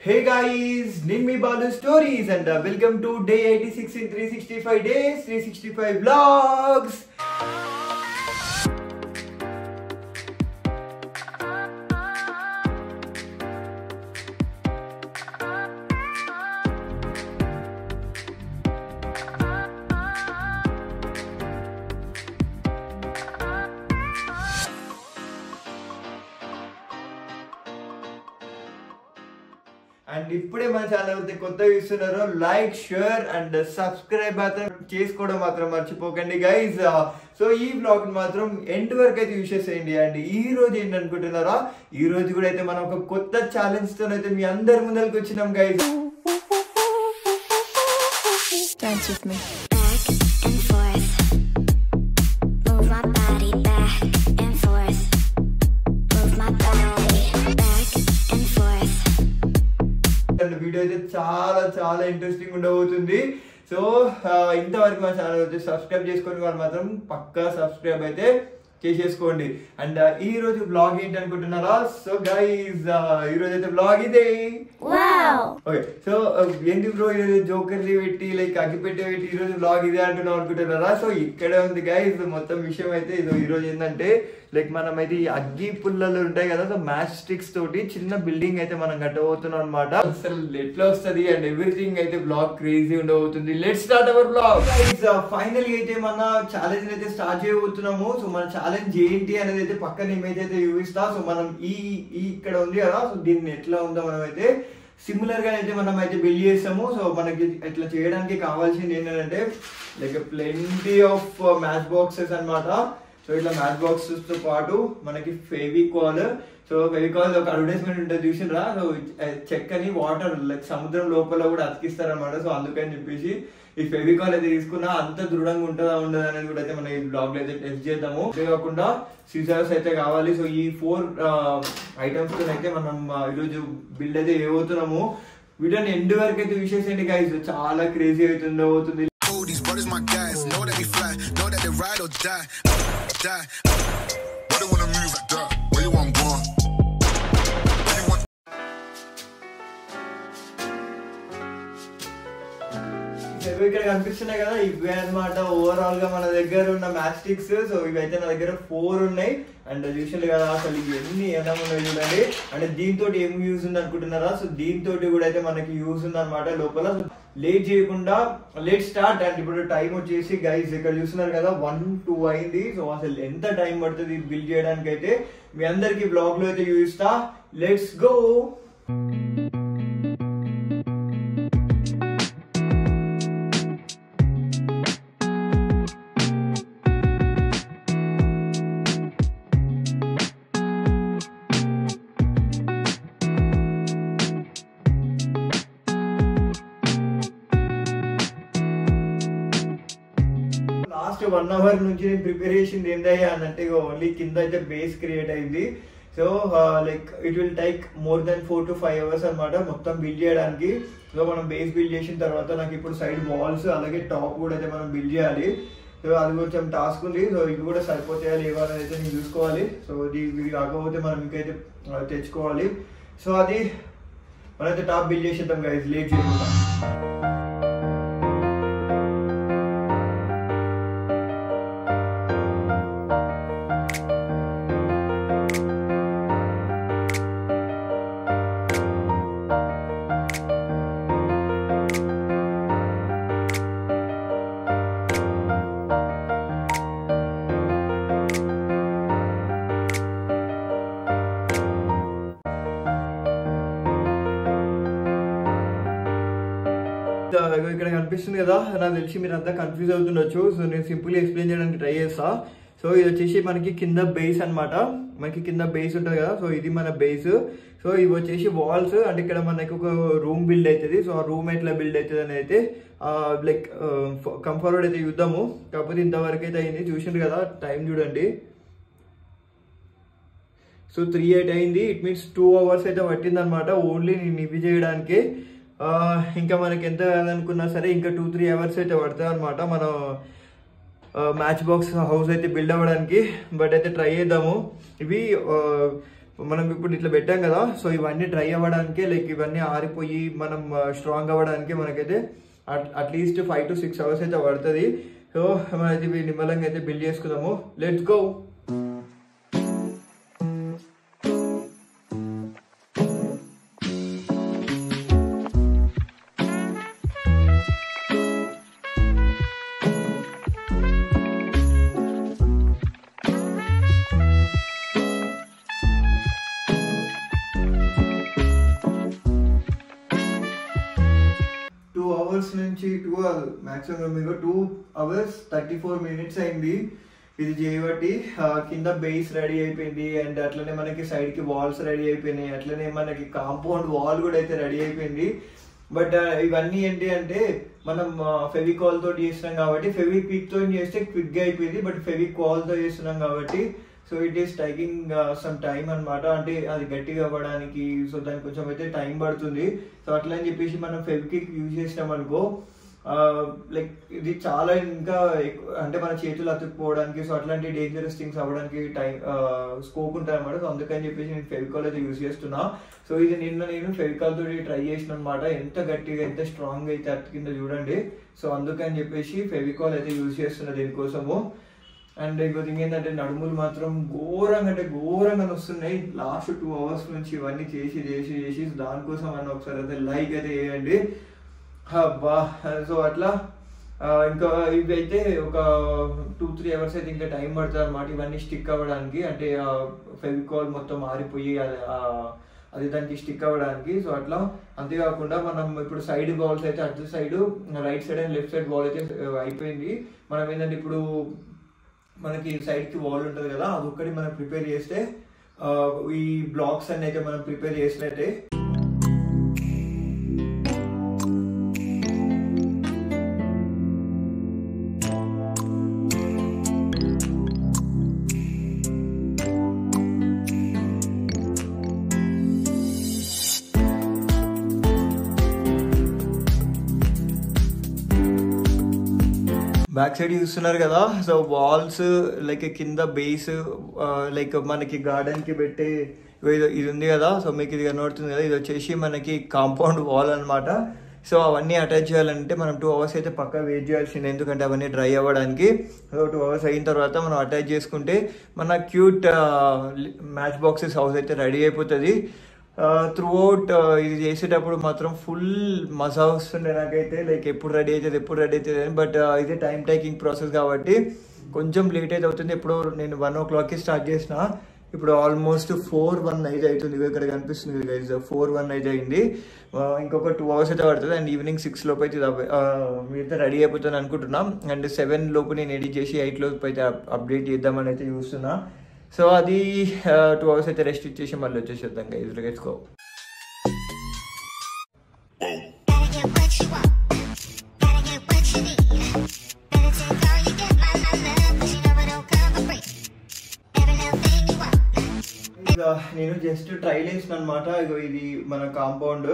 Hey guys, Nimmi Balu Stories and welcome to day 86 in 365 days, 365 vlogs. And ఇప్పుడే మన channel కొత్తగా చూస్తున్నారో like share and subscribe మాత్రం చేసుకోవడం మాత్రం మర్చిపోకండి గైజ్. సో ఈ బ్లాగ్ మాత్రం ఎండ్ వరకు అయితే యూస్ చేసేయండి. అండ్ ఈ రోజు ఏంటనుకుంటున్నారా, ఈ రోజు కూడా అయితే మనం ఒక కొత్త ఛాలెంజ్ తో అయితే మీ అందరి ముందరికి వచ్చినాం గైజ్. వీడియో అయితే చాలా చాలా ఇంట్రెస్టింగ్ ఉండబోతుంది. సో ఇంతవరకు మా ఛానల్ వచ్చి సబ్స్క్రైబ్ చేసుకొని వాళ్ళు మాత్రం పక్కా సబ్స్క్రైబ్ అయితే చేసేసుకోండి. అండ్ ఈ రోజు బ్లాగ్ ఏంటి అనుకుంటున్నారా? సో గైస్ ఈ రోజు అయితే బ్లాగ్ ఇదే. ఓకే, సో ఏంటి బ్రో ఈరోజు జోకర్లు పెట్టి లైక్ అగ్గిపెట్టి పెట్టి ఈ రోజు బ్లాగ్ ఇదే అంటున్నాం అనుకుంటున్నారా? సో ఇక్కడే ఉంది గైస్ మొత్తం విషయం అయితే. ఇది ఈ రోజు ఏంటంటే లైక్ మనం అయితే ఈ అగ్గి పుల్లలు ఉంటాయి కదా, సో మ్యాచ్ స్టిక్స్ తోటి చిన్న బిల్డింగ్ అయితే మనం కట్టబోతున్నాం అనమాట. అసలు ఎట్లా వస్తుంది అండ్ ఎవ్రీథింగ్ అయితే బ్లాగ్ క్రేజీ ఉండబోతుంది. Let's start our blog. Final అయితే మన ఛాలెంజ్ అయితే స్టార్ట్ చేయబోతున్నాము. సో మన ఛాలెంజ్ ఏంటి అనేది అయితే పక్కన ఇమేజ్ అయితే చూపిస్తా. సో మనం ఈ ఇక్కడ ఉంది కదా, సో దీన్ని ఎట్లా ఉందో మనం అయితే సిమిలర్ గా అయితే మనం అయితే బిల్డ్ చేస్తాము. సో మనకి ఇట్లా చేయడానికి కావాల్సింది ఏంటంటే like plenty of match boxes అనమాట. సో ఇట్లా మ్యాచ్ బాక్సెస్ తో పాటు మనకి ఫెవికాల్. సో ఫెవికాల్ ఒక అడ్వర్టైజ్మెంట్ ఉంటుంది చూసినరా, సో చెక్కని వాటర్ లైక్ సముద్రం లోపల కూడా అతికిస్తారనమాట. సో అందుకని చెప్పేసి ఈ ఫెవికాల్ అయితే తీసుకున్నా అంత దృఢంగా ఉంటుందా ఉండదు అనేది కూడా అయితే మనం ఈ బ్లాగ్ లో అయితే టెస్ట్ చేద్దాము. అంతే కాకుండా సిజర్స్ అయితే కావాలి. సో ఈ 4 ఐటమ్స్ తో అయితే మనం ఈరోజు బిల్డ్ అయితే చేయబోతున్నాము. వీడియోని ఎండ్ వరకు అయితే విషేసేయండి గైస్, చాలా క్రేజీ అయితే ఉండబోతుంది. These brothers my guys, know that they fly, know that they ride or die, die. Why they wanna move like that? Where you want going? ఇక్కడ కనిపిస్తున్నాయి కదా, ఇవే అనమాట ఓవరాల్ గా మన దగ్గర ఉన్న మ్యాచ్ స్టిక్స్. సో ఇవైతే నా దగ్గర 4 ఉన్నాయి. అండ్ చూసారు కదా అసలు ఎన్ని ఉన్నాయి చూడండి. అంటే దీంతో ఏం యూజ్ ఉంది అనుకుంటున్నారా? సో దీంతో కూడా అయితే మనకి యూజ్ ఉంది అనమాట లోపల. లేట్ చేయకుండా లేట్ స్టార్ట్. అండ్ ఇప్పుడు టైం వచ్చేసి గైస్ ఇక్కడ చూస్తున్నారు కదా 1-2 అయింది. సో అసలు ఎంత టైం పడుతుంది బిల్డ్ చేయడానికి అయితే మీ అందరికి బ్లాగ్ లో అయితే చూపిస్తా. Let's go. లాస్ట్ 1 అవర్ నుంచి నేను ప్రిపరేషన్ ఏందయ్యా అని అంటే ఓన్లీ కింద అయితే బేస్ క్రియేట్ అయింది. So like it will take more than 4 to 5 hours అనమాట మొత్తం బిల్డ్ చేయడానికి. సో మనం బేస్ బిల్డ్ చేసిన తర్వాత నాకు ఇప్పుడు సైడ్ వాల్స్ అలాగే టాప్ కూడా అయితే మనం బిల్డ్ చేయాలి. సో అది కొంచెం టాస్క్ ఉంది. సో ఇవి కూడా సరిపోతాయా లేవా అనేది అయితే నేను చూసుకోవాలి. సో ఇవి కాకపోతే మనం ఇంకైతే తెచ్చుకోవాలి. సో అది మనమైతే టాప్ బిల్డ్ చేసేద్దాం గైస్ లేట్ చేయకుండా. ఇక్కడ కనిపిస్తుంది కదా, నాకు తెలిసి మీరు అంతా కన్ఫ్యూజ్ అవుతుండొచ్చు. సో నేను సింపుల్ ఎక్స్ప్లెయిన్ చేయడానికి ట్రై చేస్తా. సో ఇది వచ్చేసి మనకి కింద బేస్ అనమాట. మనకి కింద బేస్ ఉంటుంది కదా, సో ఇది మన బేస్. సో ఇవి వచ్చేసి వాల్స్. అంటే ఇక్కడ మనకి ఒక రూమ్ బిల్డ్ అవుతుంది. సో ఆ రూమ్ ఎట్లా బిల్డ్ అవుతుంది అని అయితే లైక్ కంఫర్ట్ అయితే చూద్దాము. కాకపోతే ఇంతవరకు అయితే అయింది. చూసిండ్రు కదా టైం చూడండి. సో 3:08 అయింది. ఇట్ మీన్స్ 2 అవర్స్ అయితే పట్టింది అనమాట ఓన్లీ నేను ఇవి చేయడానికి. ఇంకా మనకి ఎంత అనుకున్నా సరే ఇంకా 2-3 అవర్స్ అయితే పడుతుంది అనమాట మనం మ్యాచ్ బాక్స్ హౌస్ అయితే బిల్డ్ అవ్వడానికి. బట్ అయితే ట్రై చేద్దాము. ఇవి మనం ఇప్పుడు ఇట్లా పెట్టాం కదా, సో ఇవన్నీ డ్రై అవ్వడానికి లైక్ ఇవన్నీ ఆరిపోయి మనం స్ట్రాంగ్ అవ్వడానికి మనకైతే అట్లీస్ట్ 5 to 6 hours అయితే పడుతుంది. సో మనమైతే నిమ్మలంగా అయితే బిల్డ్ చేసుకుందాము. Let's go. నుంచి 2 మాక్సిమం మీకు 2 hours 34 minutes అయింది ఇది చేయబట్టి. కింద బేస్ రెడీ అయిపోయింది అండ్ అట్లనే మనకి సైడ్ కి వాల్స్ రెడీ అయిపోయినాయి, అట్లనే మనకి కాంపౌండ్ వాల్ కూడా అయితే రెడీ అయిపోయింది. బట్ ఇవన్నీ ఏంటి అంటే మనం ఫెవికాల్ తోటి చేస్తున్నాం కాబట్టి, ఫెవిక్విక్ తో చేస్తే క్విక్ గా అయిపోయింది, బట్ ఫెవికాల్ తో చేస్తున్నాం కాబట్టి so it is taking some time అనమాట. అంటే అది గట్టిగా అవ్వడానికి సో దానికి కొంచెం అయితే టైం పడుతుంది. సో అట్లా అని చెప్పేసి మనం ఫెవిక్విక్ యూజ్ చేసినాం అనుకో లైక్ ఇది చాలా ఇంకా అంటే మన చేతులు అతుక్కుపోవడానికి సో అట్లాంటి డేంజరస్ థింగ్స్ అవ్వడానికి టైం స్కోప్ ఉంటుంది అనమాట. సో అందుకని చెప్పేసి నేను ఫెవికాల్ అయితే యూజ్ చేస్తున్నా. సో ఇది నేను ఫెవికాల్ తోటి ట్రై చేసిన అనమాట. ఎంత గట్టిగా ఎంత స్ట్రాంగ్ అయితే అతికిందో చూడండి. సో అందుకని చెప్పేసి ఫెవికాల్ అయితే యూజ్ చేస్తున్నా దీనికోసము. అండ్ ఇంకో థింగ్ ఏంటంటే నడుములు మాత్రం ఘోరంగా అంటే ఘోరంగా వస్తున్నాయి లాస్ట్ 2 hours నుంచి ఇవన్నీ చేసి చేసి చేసి. దానికోసం అని ఒకసారి అయితే లైక్ అయితే వేయండి. బా సో అట్లా ఇంకా ఇవి అయితే ఒక 2-3 hours అయితే ఇంకా టైం పడుతుంది అనమాట ఇవన్నీ స్టిక్ అవ్వడానికి. అంటే ఫెవికాల్ మొత్తం ఆరిపోయి అది దానికి స్టిక్ అవ్వడానికి. సో అట్లా అంతేకాకుండా మనం ఇప్పుడు సైడ్ బాల్స్ అయితే అటు side right side and left side ball అయితే అయిపోయింది. మనం ఏంటంటే ఇప్పుడు మనకి సైడ్ కి వాల్ ఉంటుంది కదా, అదొక్కటి మనం ప్రిపేర్ చేస్తే ఈ బ్లాక్స్ అన్ని అయితే మనం ప్రిపేర్ చేసినట్టే. బ్యాక్ సైడ్ చూస్తున్నారు కదా, సో వాల్స్ లైక్ కింద బేస్ లైక్ మనకి గార్డెన్ కి పెట్టే ఇది ఉంది కదా, సో మీకు ఇది కనబడుతుంది కదా, ఇది వచ్చేసి మనకి కాంపౌండ్ వాల్ అనమాట. సో అవన్నీ అటాచ్ చేయాలంటే మనం 2 hours అయితే పక్కా వెయిట్ చేయాల్సింది, ఎందుకంటే అవన్నీ డ్రై అవ్వడానికి. సో 2 hours అయిన తర్వాత మనం అటాచ్ చేసుకుంటే మన క్యూట్ మ్యాచ్ బాక్సెస్ హౌస్ అయితే రెడీ అయిపోతుంది. త్రూ అవుట్ ఇది చేసేటప్పుడు మాత్రం ఫుల్ మజా వస్తుండే నాకైతే, లైక్ ఎప్పుడు రెడీ అవుతుంది అని. బట్ ఇది టైం టేకింగ్ ప్రాసెస్ కాబట్టి కొంచెం లేట్ అయితే అవుతుంది. ఇప్పుడు నేను 1 o'clockకి స్టార్ట్ చేసిన, ఇప్పుడు ఆల్మోస్ట్ 4-1 అయితే అవుతుంది. ఇక్కడ కనిపిస్తుంది గైస్ 4-1 అయితే అయింది. ఇంకొక 2 hours అయితే పడుతుంది అండ్ ఈవినింగ్ 6 లోపు అయితే మీరైతే రెడీ అయిపోతుంది అనుకుంటున్నాం. అండ్ 7 లోపు నేను ఎడిట్ చేసి 8 లోపు అయితే అప్డేట్ చేద్దామని అయితే చూస్తున్నా. సో అది 2 hours అయితే రెస్ట్ ఇచ్చేసి మళ్ళీ వచ్చేసేద్దాం గైస్. Let's go. నేను జస్ట్ ట్రైల్ వేసిన అనమాట. ఇగో ఇది మన కాంపౌండ్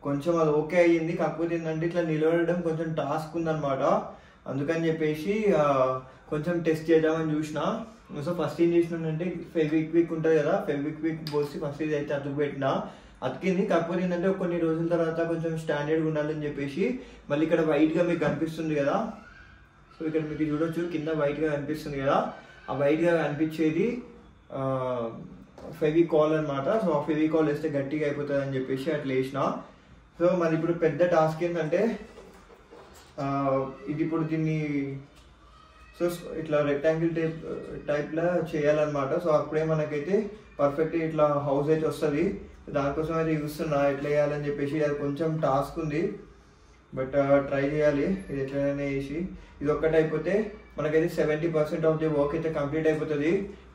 కొంచెం అది ఓకే అయ్యింది, కాకపోతే ఏంటంటే ఇట్లా నిలబడడం కొంచెం టాస్క్ ఉందన్నమాట. అందుకని చెప్పేసి కొంచెం టెస్ట్ చేద్దామని చూసిన. సో ఫస్ట్ ఏం చేసినానంటే ఫెవిక్విక్ ఉంటుంది కదా, ఫెవిక్విక్ పోసి ఫస్ట్ ఇది అయితే అతుకు పెట్టిన, అతికింది. కాకపోతే ఏంటంటే కొన్ని రోజుల తర్వాత కొంచెం స్టాండర్డ్గా ఉండాలని చెప్పేసి మళ్ళీ ఇక్కడ వైట్గా మీకు కనిపిస్తుంది కదా, సో ఇక్కడ మీకు చూడొచ్చు కింద వైట్గా కనిపిస్తుంది కదా, ఆ వైట్గా కనిపించేది ఫెవికాల్ అనమాట. సో ఆ ఫెవికాల్ వేస్తే గట్టిగా అయిపోతుంది అని చెప్పేసి అట్లా వేసిన. సో మరి ఇప్పుడు పెద్ద టాస్క్ ఏంటంటే ఇది ఇప్పుడు దీన్ని సో ఇట్లా రెక్టాంగిల్ టైప్లో చేయాలన్నమాట. సో అప్పుడే మనకైతే పర్ఫెక్ట్ ఇట్లా హౌస్ అయితే వస్తుంది. దానికోసం అయితే చూస్తున్నా ఎట్లా వేయాలని చెప్పేసి. అది కొంచెం టాస్క్ ఉంది, బట్ ట్రై చేయాలి ఇది ఎట్లయినా వేసి. ఇది ఒక్కటి అయిపోతే మనకైతే 70% ఆఫ్ ది వర్క్ అయితే కంప్లీట్ అయిపోతుంది.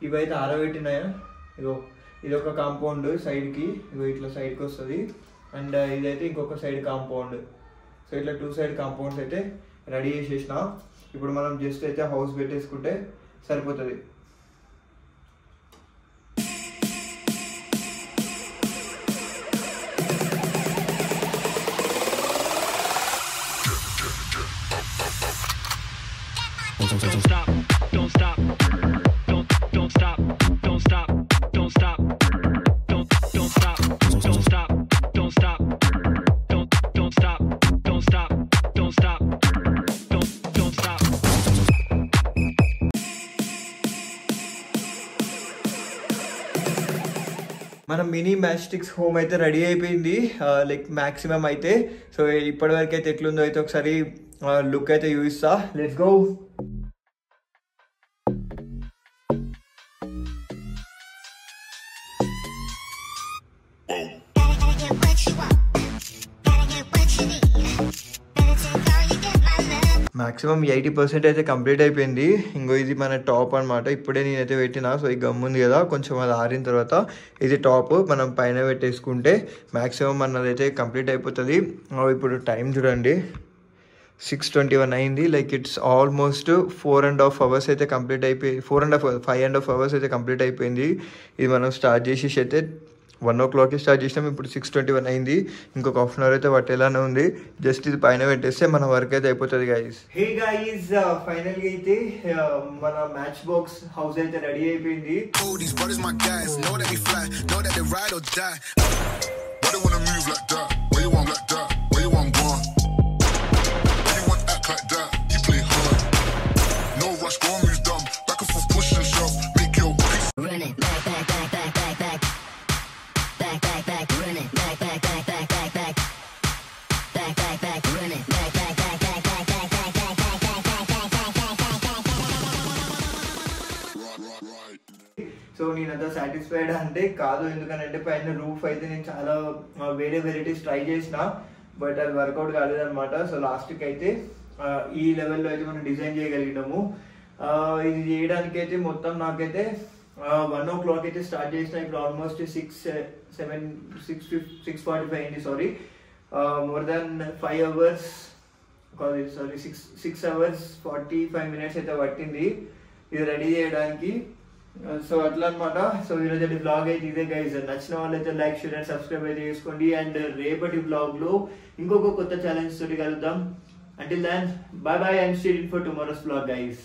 ఇవైతే ఆరబెట్టినాయా, ఇగో ఇది ఒక కాంపౌండ్ సైడ్కి, ఇగో ఇట్లా సైడ్కి వస్తుంది. అండ్ ఇదైతే ఇంకొక సైడ్ కాంపౌండ్. సో ఇట్లా 2 side కాంపౌండ్స్ అయితే రెడీ చేసేసిన. ఇప్పుడు మనం జస్ట్ అయితే హౌస్ పెట్టేసుకుంటే సరిపోతుంది. Don't stop, don't stop, don't stop, don't stop, don't stop. మన మినీ మ్యాచ్ స్టిక్స్ హోమ్ అయితే రెడీ అయిపోయింది, లైక్ మ్యాక్సిమం అయితే. సో ఇప్పటివరకు అయితే ఎట్లుందో అయితే ఒకసారి లుక్ అయితే చూపిస్తా. Let's go. మ్యాక్సిమం 80% అయితే కంప్లీట్ అయిపోయింది. ఇంకో ఇది మన టాప్ అనమాట. ఇప్పుడే నేనైతే పెట్టినా. సో ఈ గమ్ ఉంది కదా, కొంచెం అది ఆరిన తర్వాత ఇది టాప్ మనం పైన పెట్టేసుకుంటే మ్యాక్సిమం మనదైతే కంప్లీట్ అయిపోతుంది. ఇప్పుడు టైం చూడండి, 6:21 అయింది. లైక్ ఇట్స్ ఆల్మోస్ట్ 4.5 hours అయితే కంప్లీట్ అయిపోయి 5.5 hours అయితే కంప్లీట్ అయిపోయింది. ఇది మనం స్టార్ట్ చేసేసి అయితే 1 o'clock స్టార్ట్ చేసినాం. ఇప్పుడు 6:21 అయింది. ఇంకొక హాఫ్ అన్ అవర్ అయితే పట్టేలానే ఉంది. జస్ట్ ఇది పైన పెట్టేస్తే మన వర్క్ అయితే అయిపోతుంది గైస్. హే గైస్, ఫైనల్ గా అయితే మన మ్యాచ్ బాక్స్ హౌస్ అయితే రెడీ అయిపోయింది. These brothers my guys, know that we fly, know that they ride or die. Why they wanna move like that? Where you want like that? Where you want gone? Why you want act like that? You play hard. No rush, go on, move dumb. Back and forth, push and shove. Make your peace. Run it, back, back, back, back, back, back. Back, back, back, run it, back, back, back, back, back, back. Back, back, back, run it, back, back, back, back, back, back, back, back, back, back, back, back, back, back. So నేనంత satisfied అంటే కాదు, ఎందుకంటే పైన roof అయితే నేను చాలా వేరే varieties try చేసిన, బట్ అది వర్కౌట్ కాలేదన్నమాట. సో లాస్ట్కి అయితే ఈ లెవెల్లో అయితే మనం డిజైన్ చేయగలిగినాము. ఇది చేయడానికి అయితే మొత్తం నాకైతే 1 o'clock అయితే స్టార్ట్ చేసిన. ఇప్పుడు ఆల్మోస్ట్ 6:45 అయింది. Sorry, more than 5 hours, sorry 6 hours 45 minutes అయితే పట్టింది ఇది రెడీ చేయడానికి. సో అట్లా అనమాట. సో ఈరోజు బ్లాగ్ అయితే ఇదే గైజ్. నచ్చిన వాళ్ళైతే లైక్, షేర్ అండ్ సబ్స్క్రైబ్ అయితే చేసుకోండి. అండ్ రేపటి బ్లాగ్ లో ఇంకొక కొత్త ఛాలెంజ్ తోటి కలుద్దాం. Until then, bye bye and stay tuned for tomorrow's vlog, guys.